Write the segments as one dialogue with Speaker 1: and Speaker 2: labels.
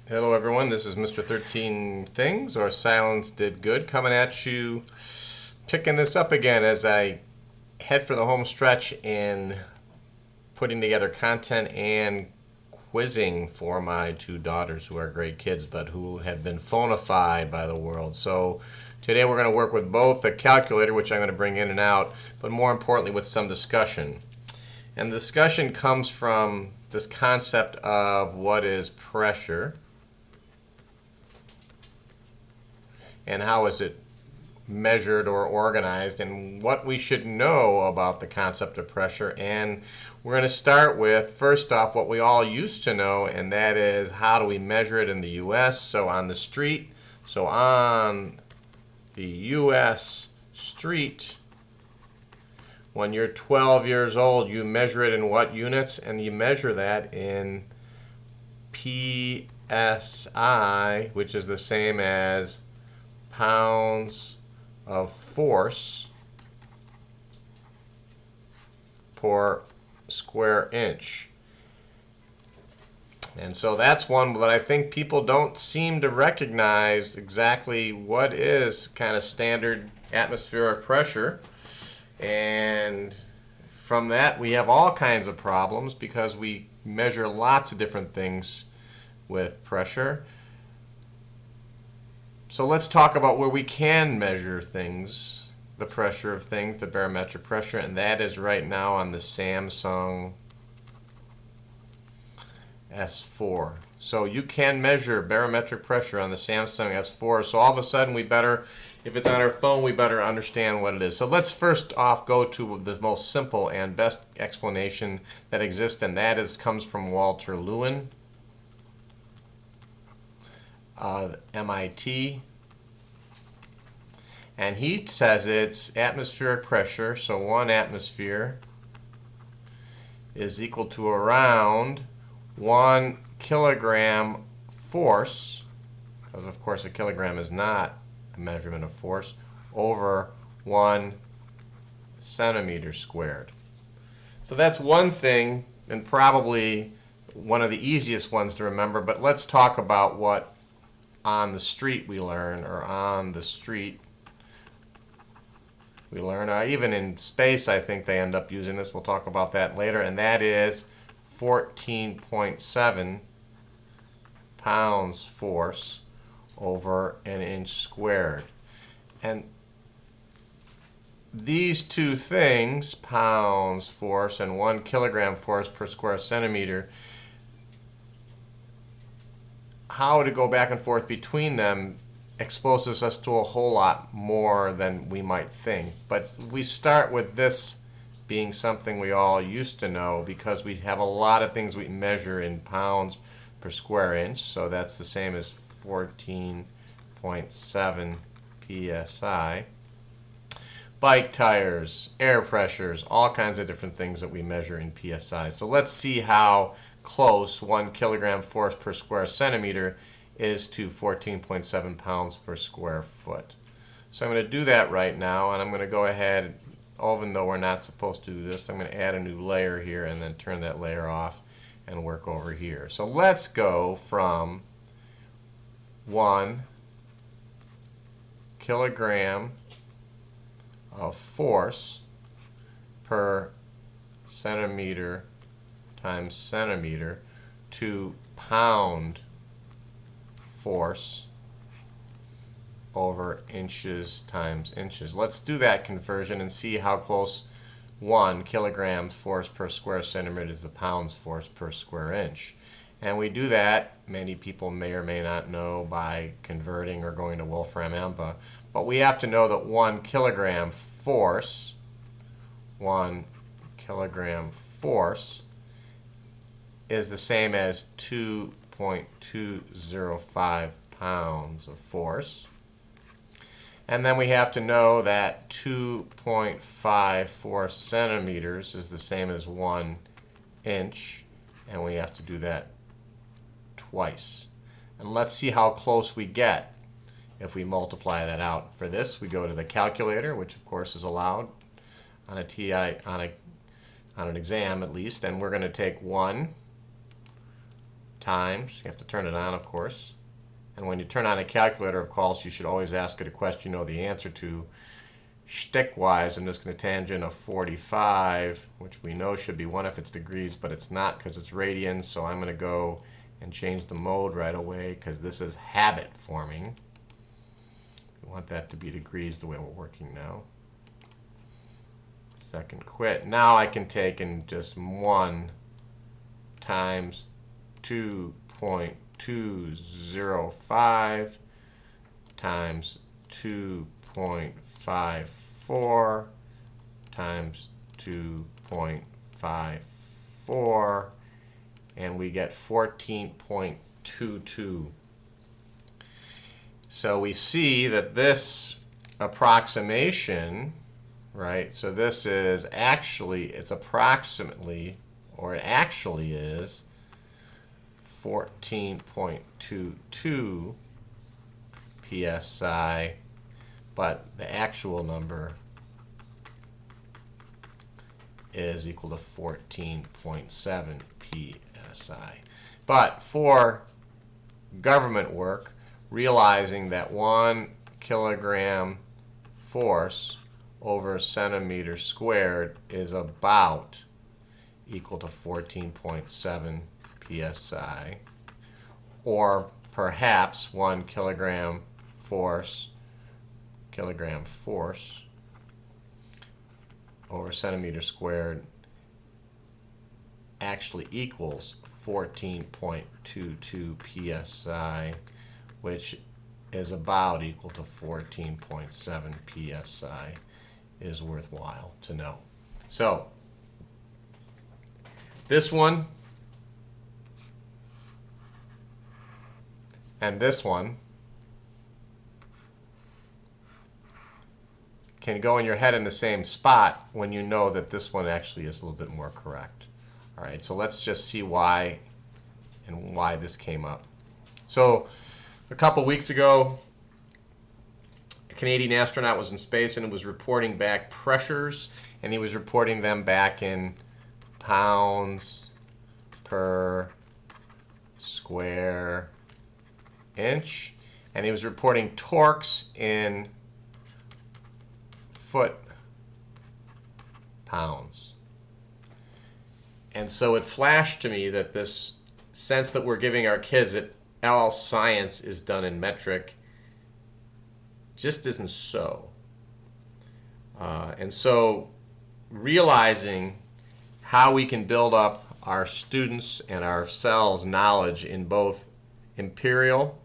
Speaker 1: Hello everyone, this is Mr. 13 Things, or Silence Did Good, coming at you, picking this up again as I head for the home stretch in putting together content and quizzing for my two daughters who are great kids but who have been phonified by the world. So today we're going to work with both the calculator, which I'm going to bring in and out, but more importantly with some discussion. And the discussion comes from this concept of what is pressure and how is it measured or organized, and what we should know about the concept of pressure. And we're going to start with, first off, what we all used to know, and that is how do we measure it in the US. So on the street, so on the US street, when you're 12 years old, you measure it in what units? And you measure that in PSI, which is the same as pounds of force per square inch. And so that's one that I think people don't seem to recognize exactly what is kind of standard atmospheric pressure. And from that we have all kinds of problems because we measure lots of different things with pressure. So let's talk about where we can measure things, the pressure of things, the barometric pressure, and that is right now on the Samsung S4. So you can measure barometric pressure on the Samsung S4. So all of a sudden we better, if it's on our phone, we better understand what it is. So let's first off go to the most simple and best explanation that exists, and that comes from Walter Lewin, MIT, and he says it's atmospheric pressure. So 1 atmosphere is equal to around 1 kilogram force, because of course a kilogram is not a measurement of force, over 1 centimeter squared. So that's one thing, and probably one of the easiest ones to remember. But let's talk about what on the street we learn, or on the street we learn. Even in space, I think they end up using this. We'll talk about that later. And that is 14.7 pounds force over an inch squared. And these two things, pounds force and 1 kilogram force per square centimeter, how to go back and forth between them exposes us to a whole lot more than we might think. But we start with this being something we all used to know, because we have a lot of things we measure in pounds per square inch. So that's the same as 14.7 psi. Bike tires, air pressures, all kinds of different things that we measure in psi. So let's see how close 1 kilogram force per square centimeter is to 14.7 pounds per square foot. So I'm going to do that right now, and I'm going to go ahead, even though we're not supposed to do this, I'm going to add a new layer here and then turn that layer off and work over here. So let's go from 1 kilogram of force per centimeter times centimeter to pound force over inches times inches. Let's do that conversion and see how close 1 kilogram force per square centimeter is the pounds force per square inch. And we do that, many people may or may not know, by converting or going to Wolfram AMPA. But we have to know that 1 kilogram force, 1 kilogram force is the same as 2.205 pounds of force. And then we have to know that 2.54 centimeters is the same as 1 inch, and we have to do that twice. And let's see how close we get if we multiply that out. For this, we go to the calculator, which of course is allowed on a TI, on an exam at least, and we're going to take 1 times. You have to turn it on, of course. And when you turn on a calculator, of course, you should always ask it a question you know the answer to. Shtick-wise, I'm just going to tangent a 45, which we know should be 1 if it's degrees, but it's not because it's radians, so I'm going to go and change the mode right away because this is habit forming. We want that to be degrees the way we're working now. Second quit. Now I can take in just 1 times 2.205 times 2.54 times 2.54, and we get 14.22. So we see that this approximation, right, so this is actually, it's approximately, or it actually is 14.22 psi, but the actual number is equal to 14.7 psi. But for government work, realizing that 1 kilogram force over centimeter squared is about equal to 14.7 psi, or perhaps 1 kilogram force over centimeter squared actually equals 14.22 psi, which is about equal to 14.7 psi, is worthwhile to know. So this one and this one can go in your head in the same spot when you know that this one actually is a little bit more correct. All right, so let's just see why and why this came up. So a couple weeks ago, a Canadian astronaut was in space and was reporting back pressures, and he was reporting them back in pounds per square inch, and he was reporting torques in foot pounds. And so it flashed to me that this sense that we're giving our kids that all science is done in metric just isn't so. And so realizing how we can build up our students and ourselves knowledge in both imperial,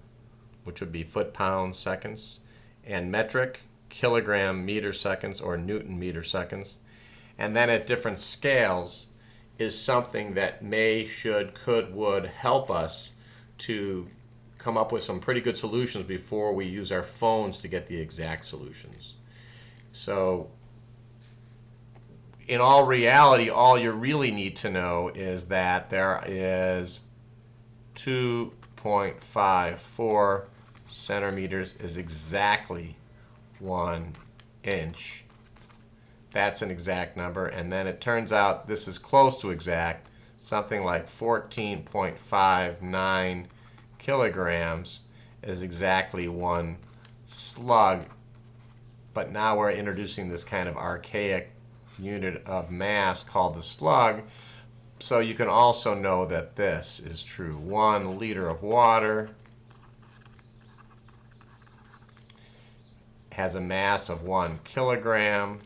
Speaker 1: which would be foot pounds seconds, and metric, kilogram meter seconds or Newton meter seconds, and then at different scales, is something that may, should, could, would help us to come up with some pretty good solutions before we use our phones to get the exact solutions. So in all reality, all you really need to know is that there is 2.54 centimeters is exactly 1 inch. That's an exact number, and then it turns out this is close to exact, something like 14.59 kilograms is exactly 1 slug. But now we're introducing this kind of archaic unit of mass called the slug, so you can also know that this is true. 1 liter of water has a mass of 1 kilogram.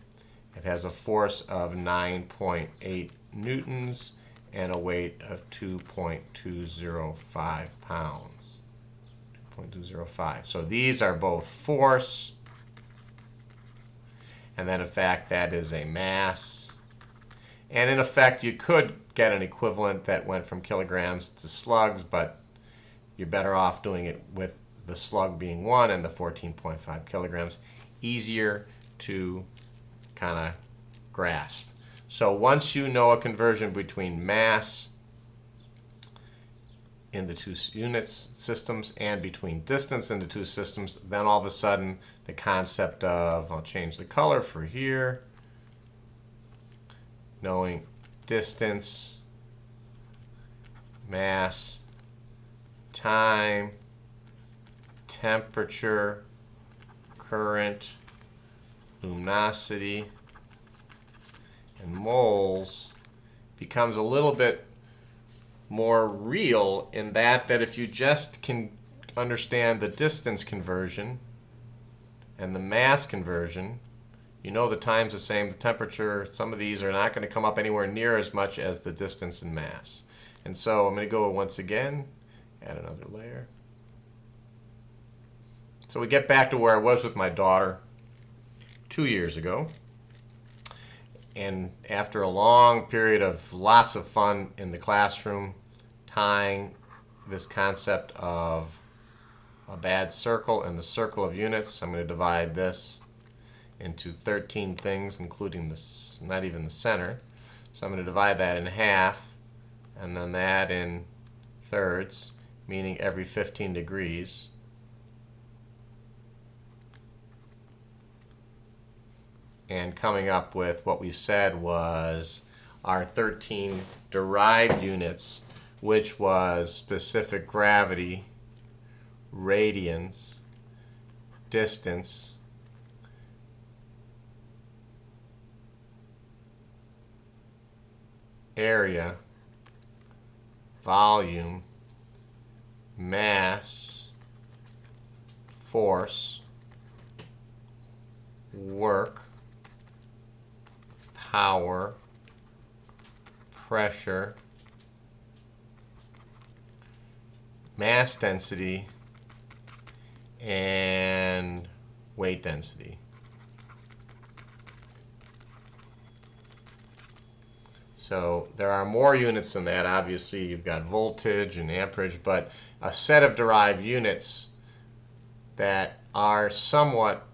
Speaker 1: It has a force of 9.8 newtons and a weight of 2.205 pounds. 2.205. So these are both force, and then in fact that is a mass. And in effect you could get an equivalent that went from kilograms to slugs, but you're better off doing it with the slug being 1 and the 14.5 kilograms. Easier to kind of grasp. So once you know a conversion between mass in the two units systems and between distance in the two systems, then all of a sudden the concept of, I'll change the color for here, knowing distance, mass, time, temperature, current, luminosity, and moles becomes a little bit more real in that if you just can understand the distance conversion and the mass conversion, you know the time's the same, the temperature, some of these are not going to come up anywhere near as much as the distance and mass. And so I'm going to go once again, add another layer. So we get back to where I was with my daughter 2 years ago. And after a long period of lots of fun in the classroom, tying this concept of a bad circle and the circle of units, I'm going to divide this into 13 things, including this, not even the center. So I'm going to divide that in half, and then that in thirds, meaning every 15 degrees. And coming up with what we said was our 13 derived units, which was specific gravity, radians, distance, area, volume, mass, force, work, power, pressure, mass density, and weight density. So there are more units than that. Obviously, you've got voltage and amperage, but a set of derived units that are somewhat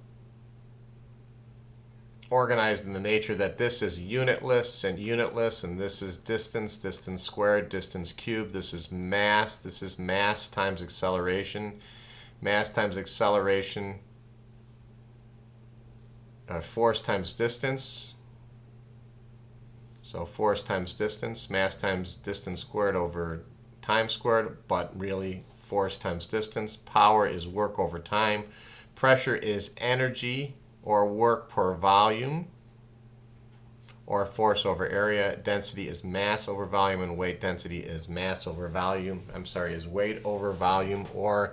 Speaker 1: organized in the nature that this is unitless, and this is distance, distance squared, distance cubed. This is mass times acceleration. Mass times acceleration, force times distance. So force times distance, mass times distance squared over time squared, but really force times distance. Power is work over time. Pressure is energy or work per volume, or force over area. Density is mass over volume, and weight density is mass over volume. Is weight over volume, or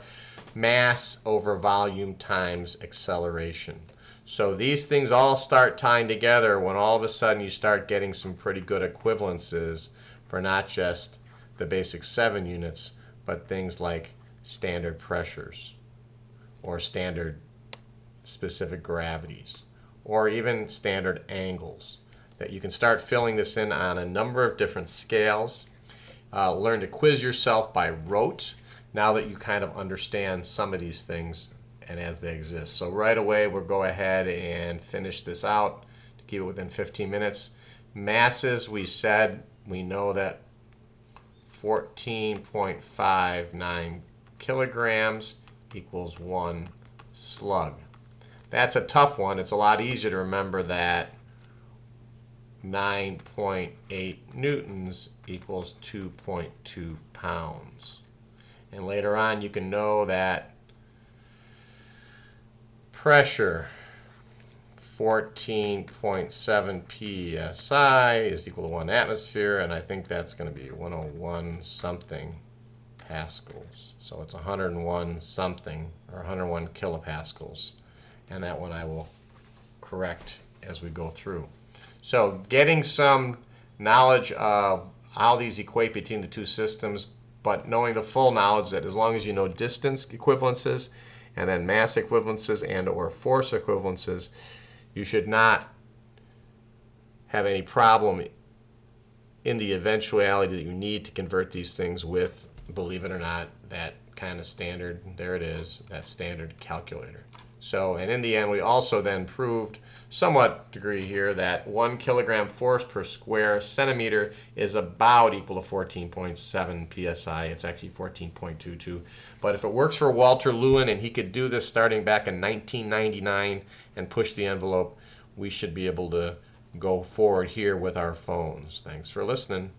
Speaker 1: mass over volume times acceleration. So these things all start tying together when all of a sudden you start getting some pretty good equivalences for not just the basic 7 units, but things like standard pressures, or standard specific gravities, or even standard angles, that you can start filling this in on a number of different scales. Learn to quiz yourself by rote now that you kind of understand some of these things and as they exist. So right away we'll go ahead and finish this out to keep it within 15 minutes. Masses, we said, we know that 14.59 kilograms equals 1 slug. That's a tough one. It's a lot easier to remember that 9.8 newtons equals 2.2 pounds. And later on you can know that pressure 14.7 psi is equal to 1 atmosphere, and I think that's going to be 101 something pascals. So it's 101 something, or 101 kilopascals. And that one I will correct as we go through. So getting some knowledge of how these equate between the two systems, but knowing the full knowledge that as long as you know distance equivalences and then mass equivalences and or force equivalences, you should not have any problem in the eventuality that you need to convert these things with, believe it or not, that kind of standard, there it is, that standard calculator. So, and in the end, we also then proved, somewhat degree here, that 1 kilogram force per square centimeter is about equal to 14.7 psi. It's actually 14.22. But if it works for Walter Lewin, and he could do this starting back in 1999 and push the envelope, we should be able to go forward here with our phones. Thanks for listening.